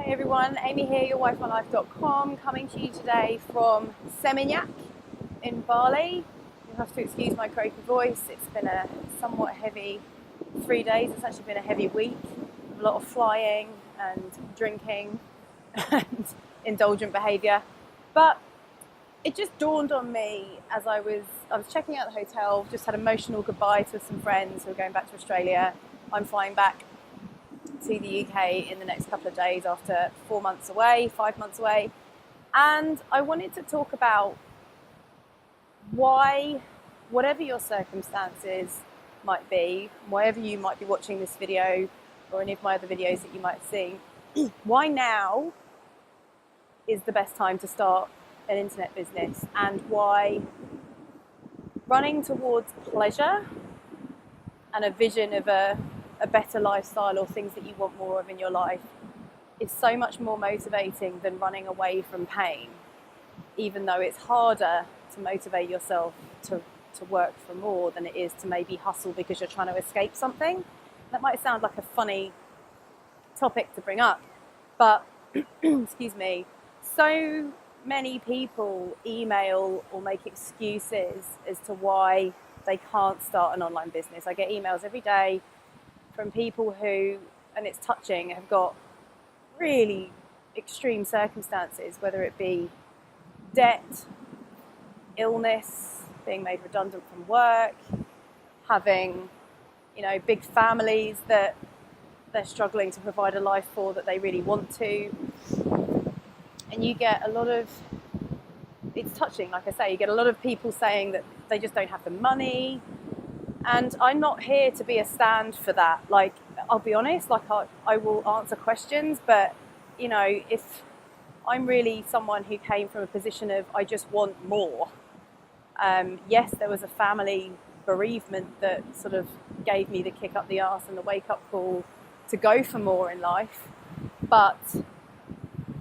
Hey everyone, Amy here, your wifilife.com, coming to you today from Seminyak in Bali. You'll have to excuse my croaky voice. It's been a somewhat heavy 3 days. It's actually been a heavy week. A lot of flying and drinking and indulgent behaviour. But it just dawned on me as I was checking out the hotel, just had an emotional goodbye to some friends who are going back to Australia. I'm flying back to the UK in the next couple of days after 5 months away. And I wanted to talk about why, whatever your circumstances might be, wherever you might be watching this video or any of my other videos that you might see, why now is the best time to start an internet business, and why running towards pleasure and a vision of a better lifestyle or things that you want more of in your life is so much more motivating than running away from pain, even though it's harder to motivate yourself to work for more than it is to maybe hustle because you're trying to escape something. That might sound like a funny topic to bring up, but excuse me, so many people email or make excuses as to why they can't start an online business. I get emails every day from people who, and it's touching, have got really extreme circumstances, whether it be debt, illness, being made redundant from work, having, big families that they're struggling to provide a life for that they really want to. And you get a lot of, it's touching, like I say, you get a lot of people saying that they just don't have the money. And I'm not here to be a stand for that. Like, I'll be honest, I will answer questions, but, if I'm really someone who came from a position of, I just want more. Yes, there was a family bereavement that sort of gave me the kick up the arse and the wake up call to go for more in life. But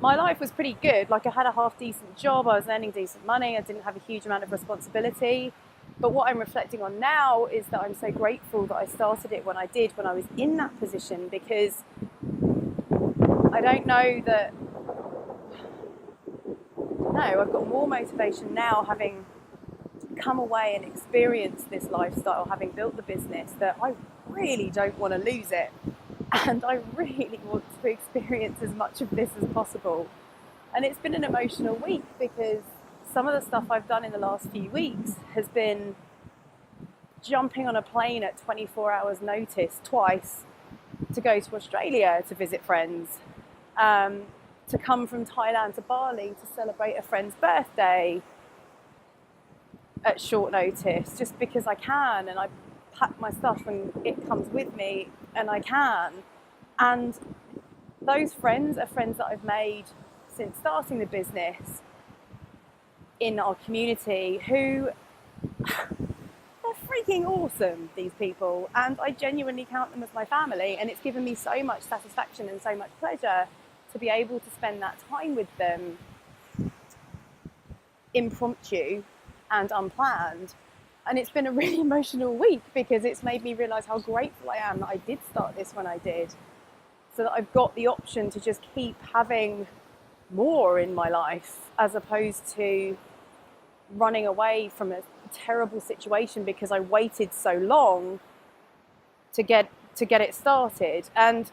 my life was pretty good. Like, I had a half decent job, I was earning decent money, I didn't have a huge amount of responsibility. But what I'm reflecting on now is that I'm so grateful that I started it when I did, when I was in that position, because I don't know that, I've got more motivation now, having come away and experienced this lifestyle, having built the business, that I really don't want to lose it. And I really want to experience as much of this as possible. And it's been an emotional week because some of the stuff I've done in the last few weeks has been jumping on a plane at 24 hours notice twice to go to Australia to visit friends, to come from Thailand to Bali to celebrate a friend's birthday at short notice, just because I can, and I pack my stuff and it comes with me and I can. And those friends are friends that I've made since starting the business in our community, who they're freaking awesome, these people, and I genuinely count them as my family, and it's given me so much satisfaction and so much pleasure to be able to spend that time with them, impromptu and unplanned. And it's been a really emotional week because it's made me realise how grateful I am that I did start this when I did, so that I've got the option to just keep having more in my life, as opposed to running away from a terrible situation because I waited so long to get it started. And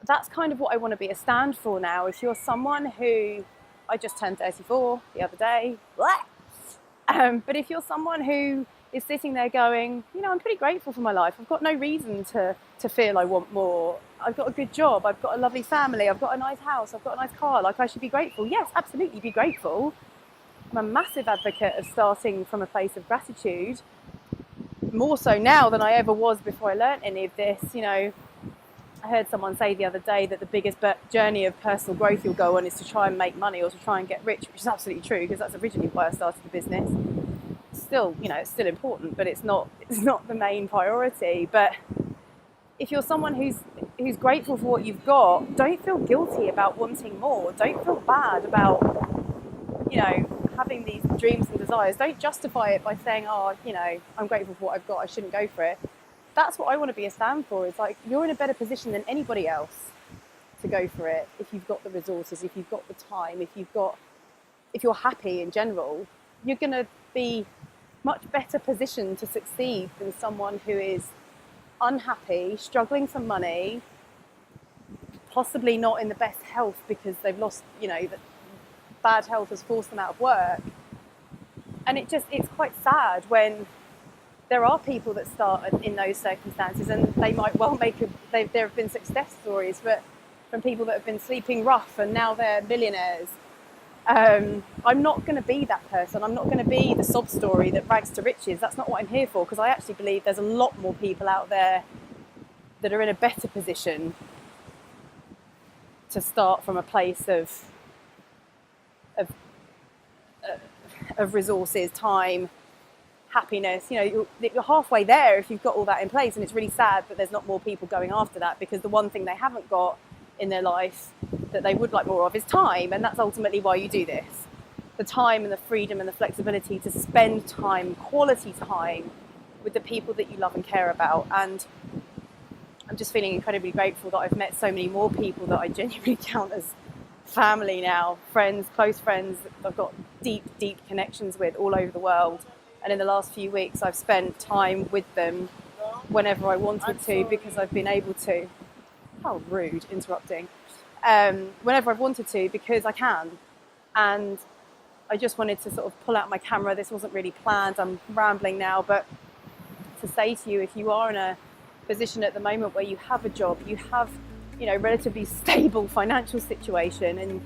that's kind of what I want to be a stand for now. If you're someone who, I just turned 34 the other day, but if you're someone who is sitting there going, I'm pretty grateful for my life, I've got no reason to feel I want more, I've got a good job, I've got a lovely family, I've got a nice house, I've got a nice car, like, I should be grateful. Yes, absolutely, be grateful. I'm a massive advocate of starting from a place of gratitude, more so now than I ever was before I learnt any of this. I heard someone say the other day that the biggest journey of personal growth you'll go on is to try and make money or to try and get rich, which is absolutely true, because that's originally why I started the business. Still, it's still important, but it's not the main priority. But if you're someone who's grateful for what you've got, don't feel guilty about wanting more. Don't feel bad about, having these dreams and desires. Don't justify it by saying, I'm grateful for what I've got, I shouldn't go for it. That's what I want to be a stand for. It's like, you're in a better position than anybody else. to go for it, if you've got the resources, if you've got the time, if you're happy in general, you're going to be much better positioned to succeed than someone who is unhappy, struggling for money, possibly not in the best health because they've lost, bad health has forced them out of work. And it's quite sad when there are people that start in those circumstances, and they might well there have been success stories, but from people that have been sleeping rough and now they're millionaires. I'm not going to be that person. I'm not going to be the sob story that rags to riches. That's not what I'm here for, because I actually believe there's a lot more people out there that are in a better position to start from a place of resources, time, happiness. You're halfway there if you've got all that in place, and it's really sad that there's not more people going after that, because the one thing they haven't got in their life that they would like more of is time, and that's ultimately why you do this. The time and the freedom and the flexibility to spend time, quality time, with the people that you love and care about. And I'm just feeling incredibly grateful that I've met so many more people that I genuinely count as family now, friends, close friends that I've got deep, deep connections with all over the world. And in the last few weeks, I've spent time with them whenever I wanted to, because I've been able to. How rude, interrupting. Whenever I've wanted to, because I can. And I just wanted to sort of pull out my camera. This wasn't really planned. I'm rambling now, but to say to you, if you are in a position at the moment where you have a job, you have, relatively stable financial situation, and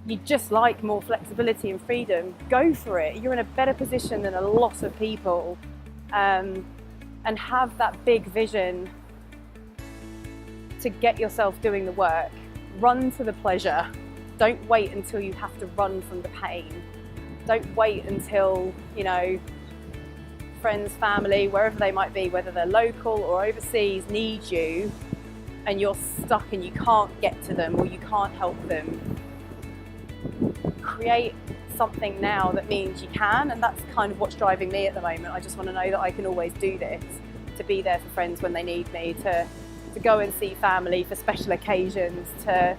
you just like more flexibility and freedom, go for it. You're in a better position than a lot of people, and have that big vision to get yourself doing the work. Run to the pleasure. Don't wait until you have to run from the pain. Don't wait until, friends, family, wherever they might be, whether they're local or overseas, need you, and you're stuck and you can't get to them or you can't help them. Create something now that means you can, and that's kind of what's driving me at the moment. I just want to know that I can always do this, to be there for friends when they need me, to go and see family for special occasions, to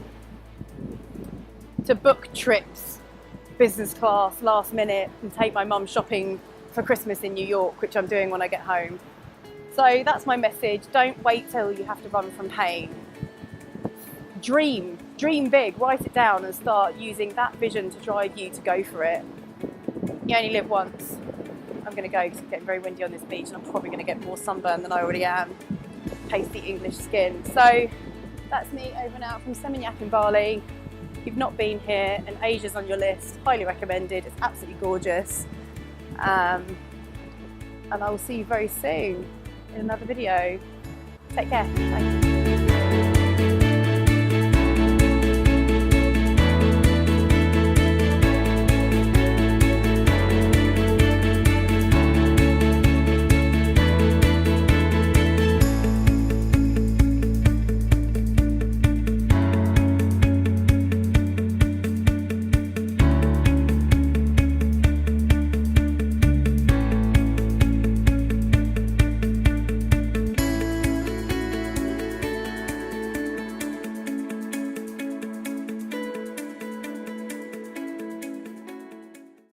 book trips, business class, last minute, and take my mum shopping for Christmas in New York, which I'm doing when I get home. So that's my message. Don't wait till you have to run from pain. Dream big, write it down, and start using that vision to drive you to go for it. You only live once. I'm going to go because it's getting very windy on this beach, and I'm probably going to get more sunburn than I already am. Pasty English skin. So that's me over and out from Seminyak in Bali. If you've not been here and Asia's on your list, highly recommended. It's absolutely gorgeous. And I will see you very soon in another video. Take care. Bye.